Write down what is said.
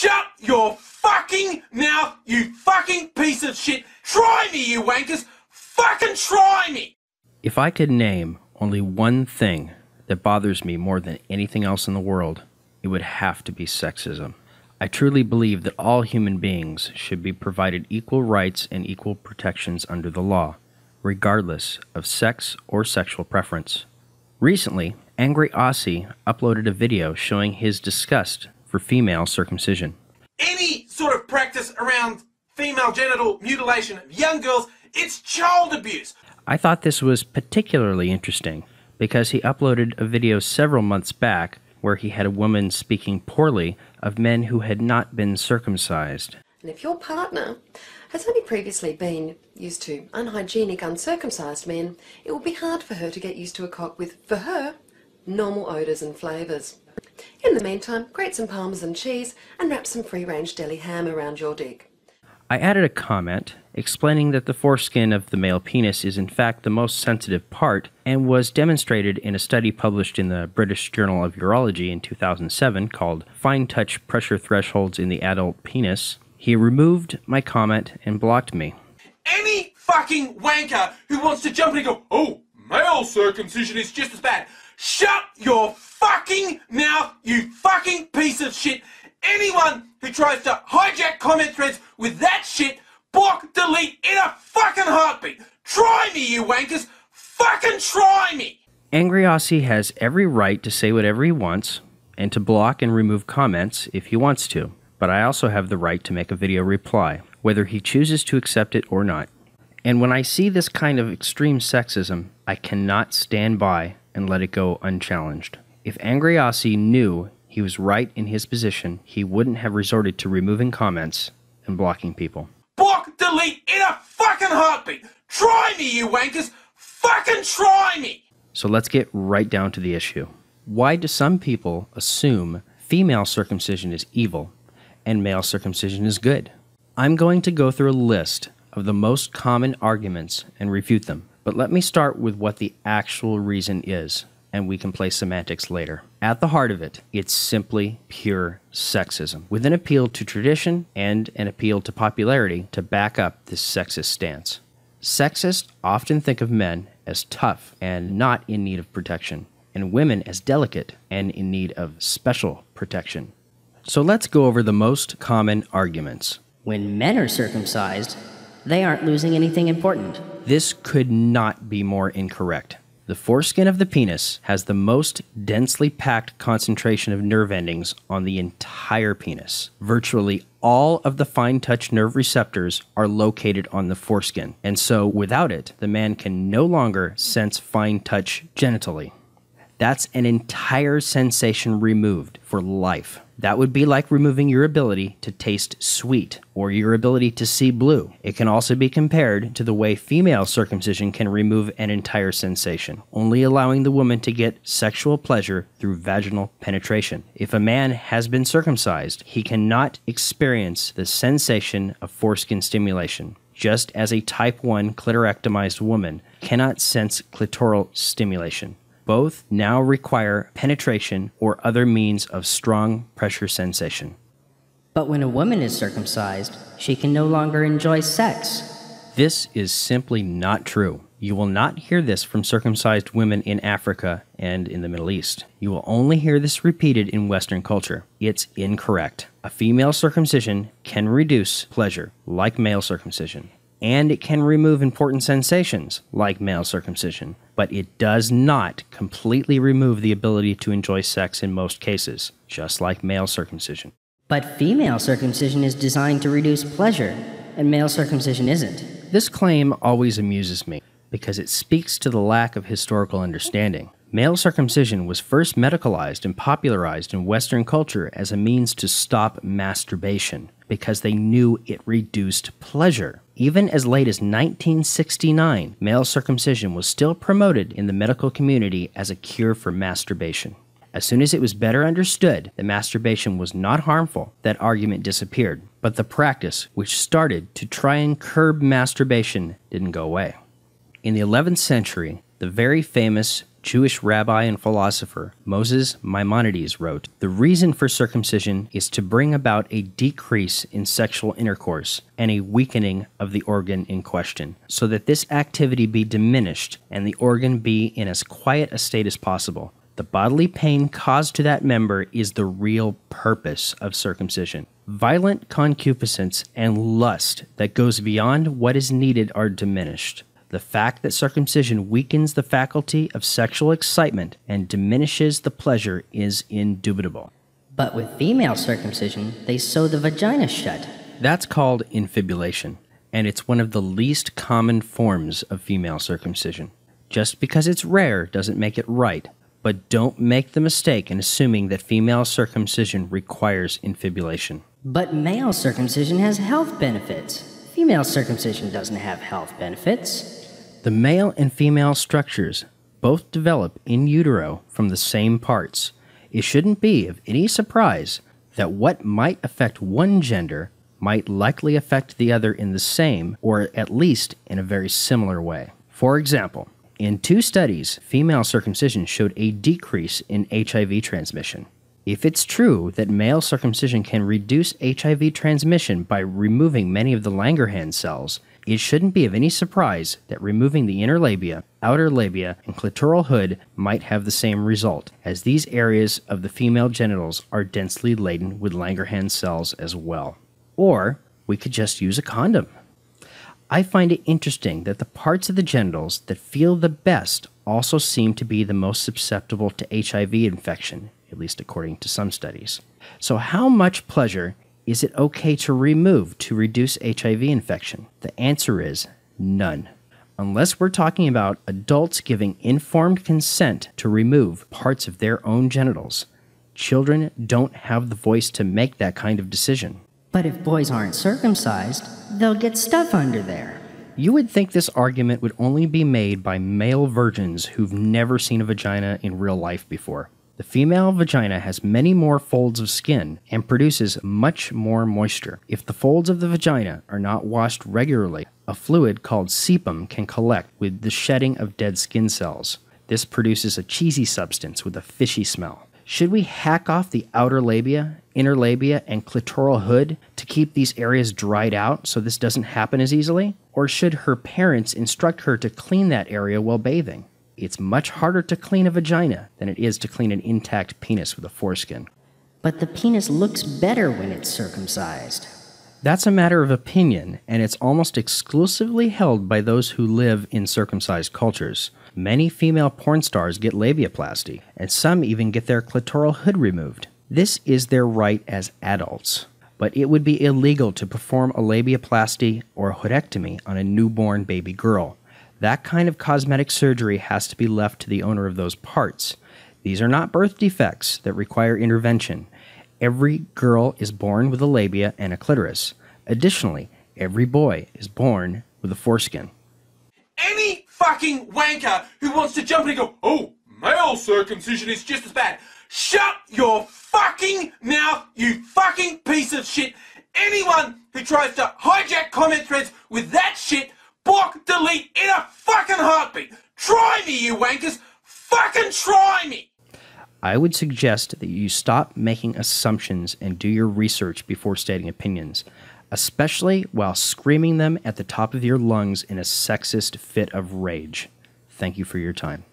Shut your fucking mouth, you fucking piece of shit. Try me, you wankers. Fucking try me. If I could name only one thing that bothers me more than anything else in the world, it would have to be sexism. I truly believe that all human beings should be provided equal rights and equal protections under the law, regardless of sex or sexual preference. Recently, AngryAussie uploaded a video showing his disgust for female circumcision. Any sort of practice around female genital mutilation of young girls, it's child abuse. I thought this was particularly interesting because he uploaded a video several months back where he had a woman speaking poorly of men who had not been circumcised. And if your partner has only previously been used to unhygienic, uncircumcised men, it will be hard for her to get used to a cock with, for her, normal odours and flavours. In the meantime, grate some Parmesan cheese and wrap some free-range deli ham around your dick. I added a comment explaining that the foreskin of the male penis is in fact the most sensitive part and was demonstrated in a study published in the British Journal of Urology in 2007 called Fine Touch Pressure Thresholds in the Adult Penis. He removed my comment and blocked me. Any fucking wanker who wants to jump in and go, oh, male circumcision is just as bad. Shut your fucking mouth, you fucking piece of shit. Anyone who tries to hijack comment threads with that shit, block, delete in a fucking heartbeat. Try me, you wankers. Fucking try me. AngryAussie has every right to say whatever he wants and to block and remove comments if he wants to, but I also have the right to make a video reply, whether he chooses to accept it or not. And when I see this kind of extreme sexism, I cannot stand by and let it go unchallenged. If AngryAussie knew he was right in his position, he wouldn't have resorted to removing comments and blocking people. Block, delete in a fucking heartbeat. Try me, you wankers. Fucking try me. So let's get right down to the issue. Why do some people assume female circumcision is evil and male circumcision is good? I'm going to go through a list of the most common arguments and refute them, but let me start with what the actual reason is, and we can play semantics later. At the heart of it, it's simply pure sexism, with an appeal to tradition and an appeal to popularity to back up this sexist stance. Sexists often think of men as tough and not in need of protection, and women as delicate and in need of special protection. So let's go over the most common arguments. When men are circumcised, they aren't losing anything important. This could not be more incorrect. The foreskin of the penis has the most densely packed concentration of nerve endings on the entire penis. Virtually all of the fine touch nerve receptors are located on the foreskin, and so without it, the man can no longer sense fine touch genitally. That's an entire sensation removed for life. That would be like removing your ability to taste sweet or your ability to see blue. It can also be compared to the way female circumcision can remove an entire sensation, only allowing the woman to get sexual pleasure through vaginal penetration. If a man has been circumcised, he cannot experience the sensation of foreskin stimulation, just as a type 1 clitorectomized woman cannot sense clitoral stimulation. Both now require penetration or other means of strong pressure sensation. But when a woman is circumcised, she can no longer enjoy sex. This is simply not true. You will not hear this from circumcised women in Africa and in the Middle East. You will only hear this repeated in Western culture. It's incorrect. A female circumcision can reduce pleasure, like male circumcision, and it can remove important sensations, like male circumcision, but it does not completely remove the ability to enjoy sex in most cases, just like male circumcision. But female circumcision is designed to reduce pleasure, and male circumcision isn't. This claim always amuses me, because it speaks to the lack of historical understanding. Male circumcision was first medicalized and popularized in Western culture as a means to stop masturbation, because they knew it reduced pleasure. Even as late as 1969, male circumcision was still promoted in the medical community as a cure for masturbation. As soon as it was better understood that masturbation was not harmful, that argument disappeared. But the practice, which started to try and curb masturbation, didn't go away. In the 11th century, the very famous Jewish rabbi and philosopher Moses Maimonides wrote, "The reason for circumcision is to bring about a decrease in sexual intercourse and a weakening of the organ in question, so that this activity be diminished and the organ be in as quiet a state as possible. The bodily pain caused to that member is the real purpose of circumcision. Violent concupiscence and lust that goes beyond what is needed are diminished. The fact that circumcision weakens the faculty of sexual excitement and diminishes the pleasure is indubitable." But with female circumcision, they sew the vagina shut. That's called infibulation, and it's one of the least common forms of female circumcision. Just because it's rare doesn't make it right, but don't make the mistake in assuming that female circumcision requires infibulation. But male circumcision has health benefits. Female circumcision doesn't have health benefits. The male and female structures both develop in utero from the same parts. It shouldn't be of any surprise that what might affect one gender might likely affect the other in the same, or at least in a very similar way. For example, in 2 studies, female circumcision showed a decrease in HIV transmission. If it's true that male circumcision can reduce HIV transmission by removing many of the Langerhans cells, it shouldn't be of any surprise that removing the inner labia, outer labia, and clitoral hood might have the same result, as these areas of the female genitals are densely laden with Langerhans cells as well. Or we could just use a condom. I find it interesting that the parts of the genitals that feel the best also seem to be the most susceptible to HIV infection, at least according to some studies. So how much pleasure is it okay to remove to reduce HIV infection? The answer is none. Unless we're talking about adults giving informed consent to remove parts of their own genitals, children don't have the voice to make that kind of decision. But if boys aren't circumcised, they'll get stuff under there. You would think this argument would only be made by male virgins who've never seen a vagina in real life before. The female vagina has many more folds of skin and produces much more moisture. If the folds of the vagina are not washed regularly, a fluid called sebum can collect with the shedding of dead skin cells. This produces a cheesy substance with a fishy smell. Should we hack off the outer labia, inner labia, and clitoral hood to keep these areas dried out so this doesn't happen as easily? Or should her parents instruct her to clean that area while bathing? It's much harder to clean a vagina than it is to clean an intact penis with a foreskin. But the penis looks better when it's circumcised. That's a matter of opinion, and it's almost exclusively held by those who live in circumcised cultures. Many female porn stars get labiaplasty, and some even get their clitoral hood removed. This is their right as adults, but it would be illegal to perform a labiaplasty or a hoodectomy on a newborn baby girl. That kind of cosmetic surgery has to be left to the owner of those parts. These are not birth defects that require intervention. Every girl is born with a labia and a clitoris. Additionally, every boy is born with a foreskin. Any fucking wanker who wants to jump in and go, "Oh, male circumcision is just as bad." Shut your fucking mouth, you fucking piece of shit. Anyone who tries to hijack comment threads with that shit, block, delete in a fucking heartbeat. Try me, you wankers. Fucking try me. I would suggest that you stop making assumptions and do your research before stating opinions, especially while screaming them at the top of your lungs in a sexist fit of rage. Thank you for your time.